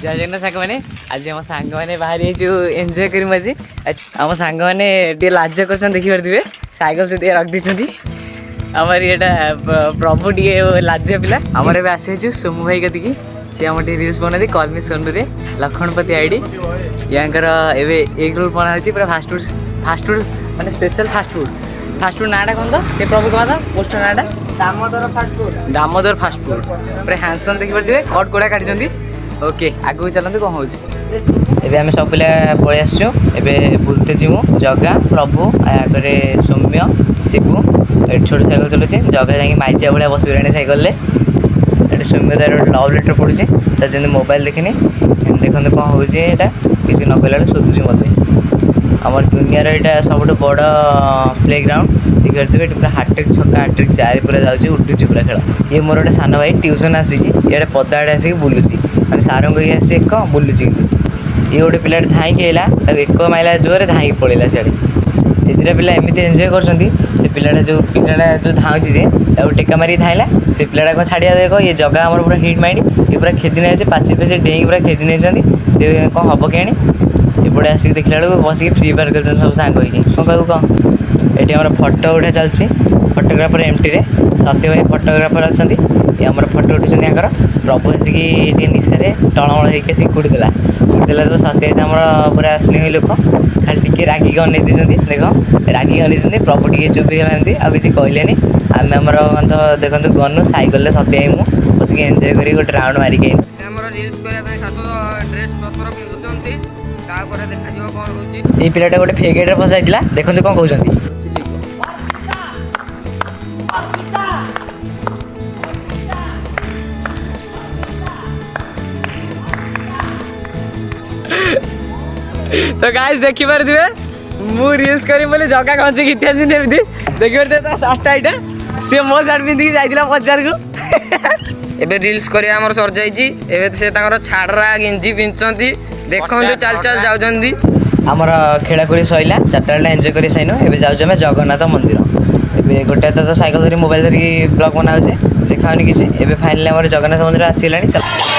जय जगन्नाथ सांग मैंने आज आम सांग मैंने बाहर एंजॉय करूँ आज आम सांग मैंने लाज कर देखी पारे साइकेल से रख दी आमर ये प्रभु टे लाज पिला आमर ए आसी सोमू भाई कति सी आम रिल्स बनाती कलमी सोनू रे लखनपति आईडी यांकर एग रोल बना पूरा फास्ट फूड माने स्पेशल फास्ट फूड नाटा कौन तो ये प्रभु कौन था पोस्टर नाटा दामोदर फास्ट फूड पूरा हैंडसम देखी पारे कट कोड़ा काटी ओके आगू चलते कौन हो आम सब पिला पलि आसु बुलते जीमु जगा प्रभु आगे सौम्य शिबू ये छोट साइकेल चलुचे जगह जाकि माइचिया भाया बस साइकेल ये सौम्य तार लव लेटर पड़ुचे जमी मोबाइल देखनी देखते कौन हो किसी न कहला शोधुची मत आम दुनिया यहाँ सब बड़ प्ले ग्राउंड देखिए पूरा हार्ट्रिक छक्का हार्ट्रिक चारि पूरा जाऊँगी उठुची पूरा खेल ये मोर गोटे सान भाई ट्यूशन आसिकी ये पदा आड़े आसिक बुलूची मैंने सार को आसी एक बुलूची ये गोटे पिला धाईक आइला एक माइला जोर धाईक पड़ेगा सियाड़े ये दुटा पिला एमती एंजय कर पिलाटा जो धाऊँगी जे टेका मारी धाइला से पिलाटा कौन छाड़िया देख ये जगह आम पूरा हिट माइंड ये पूरा खेदी नहीं पाचेरी पे डेई पूरा खेदी नहीं सी कौन हम कि एपटे आसिक देखला बेलू बसिक फ्री फायर खेलते सब सांग कौन कहू कौन ये आम फटो उठा चलती फटोग्राफर एमटी रे सत्य भाई फटोग्राफर अच्छा ये आम फटो उठुंत यहाँ प्रभु आसिक निशार टणमल होकर कुड़ीदेला जो सत्य आम पूरा स्नेही लोक खाली टी रागिक अनेक देख रागिक अनेक प्रभु टे चुपीगला आ कि कहले आम आमर तो देखते गनु सैकल सत्य मु बस एंजय कर गोटे राउंड मारिक रील्स ड्रेस देखा ये पिलाटा गोटे फेक फसाई देखते कौन कहते तो गाइस देखी पारे मु रील्स करी बोले जगह कौन से गीत देखी पारे तो सार्टा यहाँ सी मो सार्ट पिंधिकी जाइला बजार को एबे रील्स करिया हमर सर जाईची एबे से तांकर छाड़रा गिंजी पिंचंती देखंतु चल चल जाउजंदी हमर खेला करी सइला चारटा बेला एंजॉय करी साइनो एबे जाउछ हम जगन्नाथ मंदिर एबे गोटे तो साइकेल धरी मोबाइल धरी ब्लॉग बना होचे देखाउनी किसी एबे फाइनली हमर जगन्नाथ मंदिर आसीलानी चल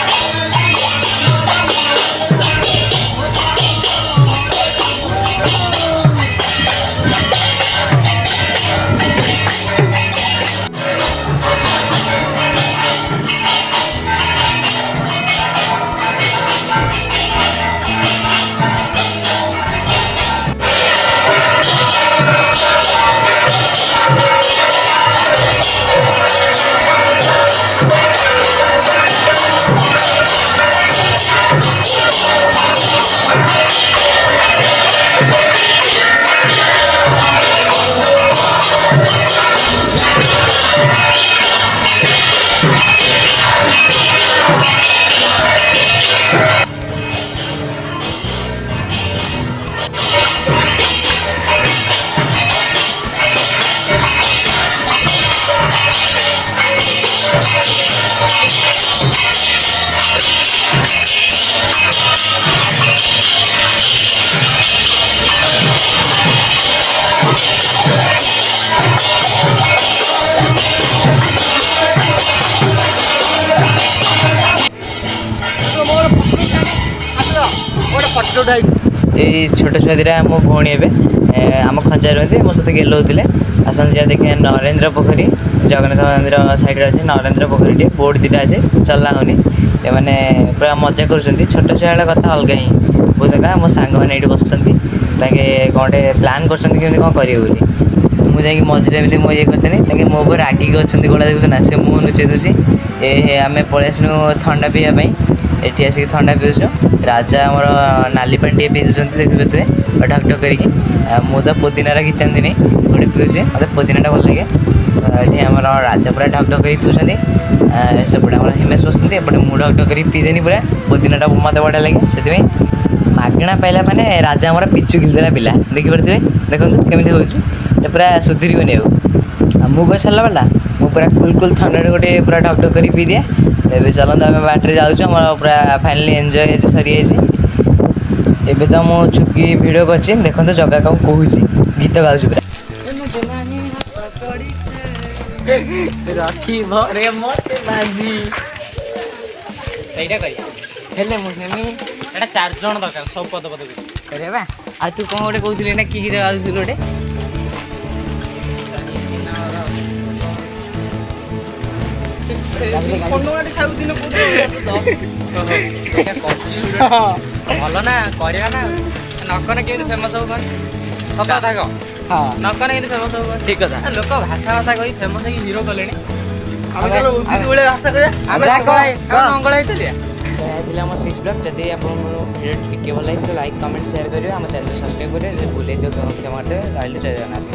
ये छोट छुआ दिटा मो भौणी ए आम खंजा रुहते मो सहित गेल होते आसते जा देखे नरेंद्र पोखरी जगन्नाथ मंदिर साइड अच्छे नरेंद्र पोखरी टे बोर्ड दुटा अच्छे चलना होनी मैंने पूरा मजा कर छोट छुआ कथा अलग ही बहुत जगह मो सांग मैंने ये बस कौटे प्लां कर कौन करेंगे मुझे मझे एमती मो ये करते मो ऊपर रागिक अच्छा गोड़ा देखुन ना से मुँह लुचे दूसरी ए आम पलि आसनु थंडा पीवाई ये आसिक थंडा पीऊँ राजा आमर नाली पानी टे पी दूसरी देखिए ढक ढक करके मुझे पुदीनार गीतांती नहीं गोटे पीऊे मतलब पुदीनाटा भल लगे ये आम राजा पूरा ढक ढक कर पीऊँ सेपटे आम हिमेश बसते एपटे मु ढक ढक कर पीदेनी पूरा पुदीनाटा मत बढ़िया लगे से मागणा पाइला माने राजा आमर पिचु गिलदेला पिला देखिपे देखो केमी हो पूरा सुधीर गनी मु कह सारा बेला मु पूरा कुल कुल थंडा गोटे पूरा ढक ढक कर पी दिए एवं चलते आम बाटे जाऊँ पूरा फाइनाली एंजॉय सरी जाइए एवं तो मुझे चुपकी भिड कर देखते जगह कौन कहूँ गीत गाँच पूरा रखी भरे मत बाजी सहीटा करिया ହେଲେ ମୁଁ ହେମି ଏଟା 4 ଜଣ ଦରକାର ସବୁ ପଦ ପଦ କରିବା। ଆଉ ତୁ କ'ଣ ଗୋଟେ କହୁଥିଲୁ ନା କି ଗୀତ ଗାଉଥିଲୁ ଗୋଟେ? ଭଲ ନା କରିବା ନା ନକନେ କେମିତି ଫେମସ୍ ହବ କଣ ସତ କଥା କହ ହଁ ନକନେ କେମିତି ଫେମସ୍ ହବ ଠିକ କଥା। ଲୋକ ଭାଷା ଭାଷା କହି ଫେମସ୍ ହେଇକି ହିରୋ କଲେଣି ମଙ୍ଗଳ ହେଇଥିଲି ଥିଲା ଆମ 6 ବ୍ଲକ୍। ଯଦି ଆପଣଙ୍କର ଭିଡ଼ିଓ ଟିକେ ଭଲ ଲାଗିଛି ଲାଇକ୍ କମେଣ୍ଟ ସେୟାର କରିବେ, ଆମ ଚ୍ୟାନେଲ୍ ସବସ୍କ୍ରାଇବ୍ କରିବେ, ଯଦି ଭୁଲେଇ ଦିଅ କ୍ଷମା କରିଦେବେ। ରହିଲେ ଜୟ ଜଗନ୍ନାଥ।